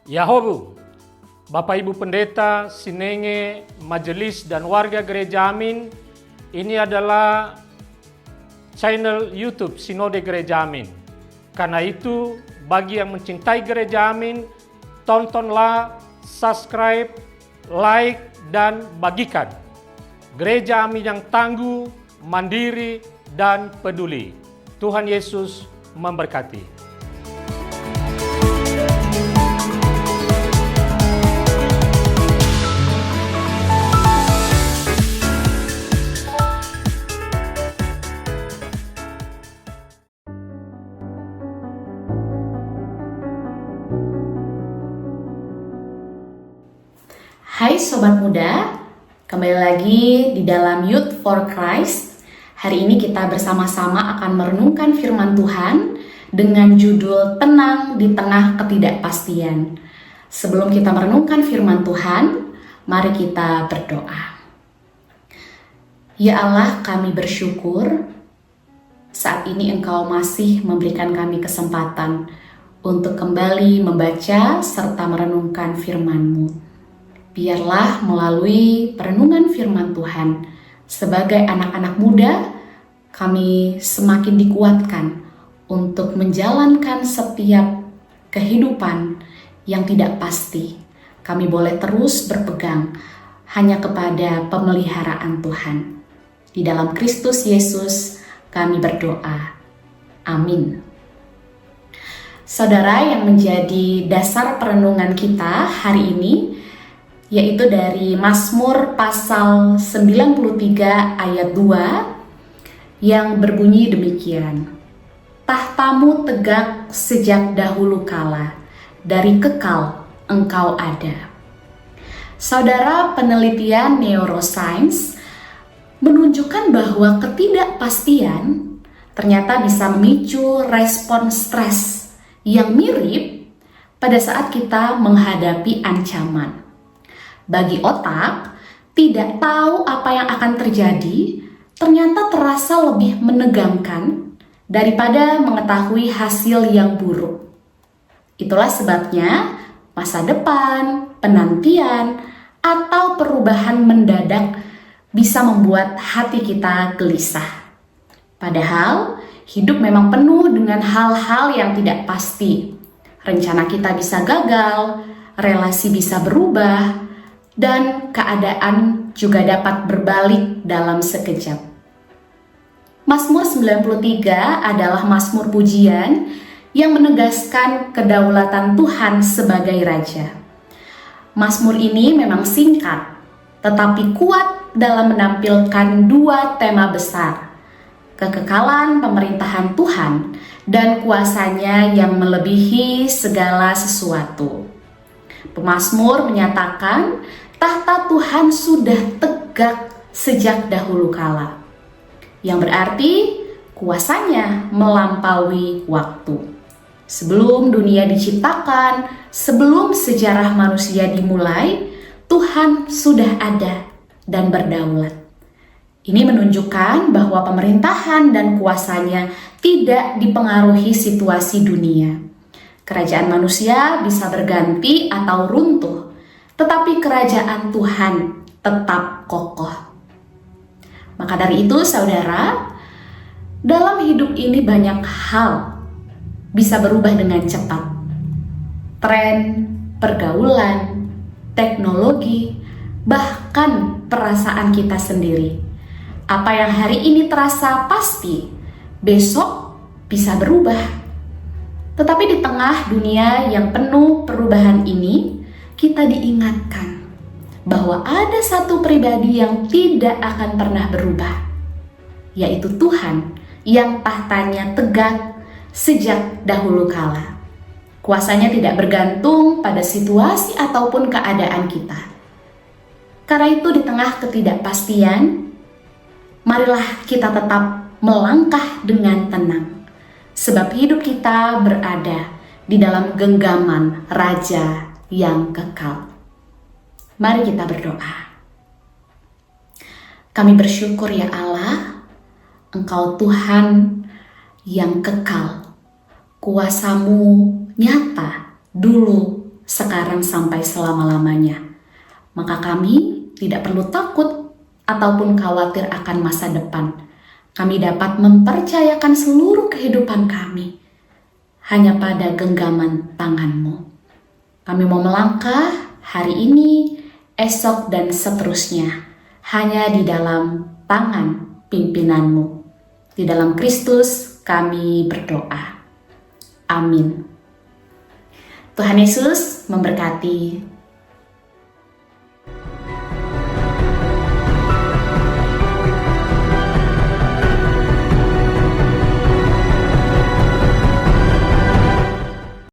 Yahobu, Bapak Ibu Pendeta, Sinenge, Majelis dan warga Gereja Amin, ini adalah channel YouTube Sinode Gereja Amin. Karena itu, bagi yang mencintai Gereja Amin, tontonlah, subscribe, like, dan bagikan. Gereja Amin yang tangguh, mandiri, dan peduli. Tuhan Yesus memberkati. Hai Sobat Muda, kembali lagi di dalam Youth for Christ. Hari ini kita bersama-sama akan merenungkan firman Tuhan dengan judul Tenang di Tengah Ketidakpastian. Sebelum kita merenungkan firman Tuhan, mari kita berdoa. Ya Allah, kami bersyukur saat ini Engkau masih memberikan kami kesempatan untuk kembali membaca serta merenungkan firman-Mu. Biarlah melalui perenungan firman Tuhan, sebagai anak-anak muda, kami semakin dikuatkan untuk menjalankan setiap kehidupan yang tidak pasti. Kami boleh terus berpegang hanya kepada pemeliharaan Tuhan. Di dalam Kristus Yesus kami berdoa. Amin. Saudara, yang menjadi dasar perenungan kita hari ini yaitu dari Mazmur pasal 93 ayat 2 yang berbunyi demikian. Tahtamu tegak sejak dahulu kala, dari kekal engkau ada. Saudara, penelitian neuroscience menunjukkan bahwa ketidakpastian ternyata bisa memicu respon stres yang mirip pada saat kita menghadapi ancaman. Bagi otak, tidak tahu apa yang akan terjadi ternyata terasa lebih menegangkan daripada mengetahui hasil yang buruk. Itulah sebabnya masa depan, penantian, atau perubahan mendadak bisa membuat hati kita gelisah. Padahal, hidup memang penuh dengan hal-hal yang tidak pasti. Rencana kita bisa gagal, relasi bisa berubah, dan keadaan juga dapat berbalik dalam sekejap. Mazmur 93 adalah mazmur pujian yang menegaskan kedaulatan Tuhan sebagai Raja. Mazmur ini memang singkat, tetapi kuat dalam menampilkan dua tema besar: kekekalan pemerintahan Tuhan dan kuasanya yang melebihi segala sesuatu. Pemazmur menyatakan tahta Tuhan sudah tegak sejak dahulu kala, yang berarti kuasanya melampaui waktu. Sebelum dunia diciptakan, sebelum sejarah manusia dimulai, Tuhan sudah ada dan berdaulat. Ini menunjukkan bahwa pemerintahan dan kuasanya tidak dipengaruhi situasi dunia. Kerajaan manusia bisa berganti atau runtuh, tetapi kerajaan Tuhan tetap kokoh. Maka dari itu, saudara, dalam hidup ini banyak hal bisa berubah dengan cepat. Tren, pergaulan, teknologi, bahkan perasaan kita sendiri. Apa yang hari ini terasa pasti, besok bisa berubah. Tetapi di tengah dunia yang penuh perubahan ini, kita diingatkan bahwa ada satu pribadi yang tidak akan pernah berubah, yaitu Tuhan yang tahtanya tegak sejak dahulu kala. Kuasanya tidak bergantung pada situasi ataupun keadaan kita. Karena itu, di tengah ketidakpastian, marilah kita tetap melangkah dengan tenang, sebab hidup kita berada di dalam genggaman Raja yang kekal. Mari kita berdoa. Kami bersyukur ya Allah, Engkau Tuhan yang kekal. Kuasa-Mu nyata dulu, sekarang sampai selama-lamanya. Maka kami tidak perlu takut ataupun khawatir akan masa depan. Kami dapat mempercayakan seluruh kehidupan kami hanya pada genggaman tangan-Mu. Kami mau melangkah hari ini, esok, dan seterusnya hanya di dalam tangan pimpinan-Mu. Di dalam Kristus kami berdoa. Amin. Tuhan Yesus memberkati.